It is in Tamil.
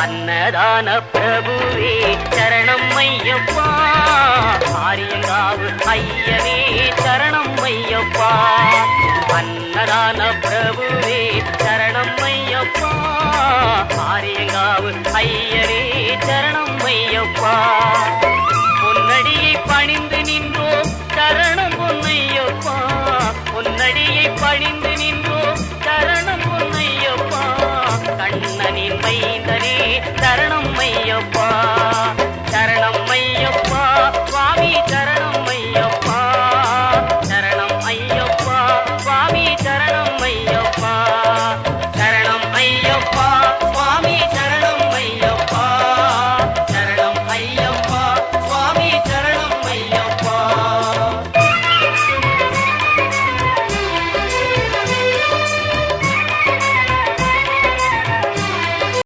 அன்னதான பிரபுவே சரணம் ஐயப்பா, ஆரியங்காவு ஐயனே சரணம் ஐயப்பா. அன்னதான பிரபுவே சரணம் ஐயப்பா, ஆரியங்காவு ஐயனே சரணம் ஐயப்பா. பொன்னடியை பணிந்து நின்றோம் சரணம் பொன்னையப்பா, பொன்னடியை பணிந்து நின்றோம் சரணம் பொன்னையப்பா. கண்ணனின் மைந்த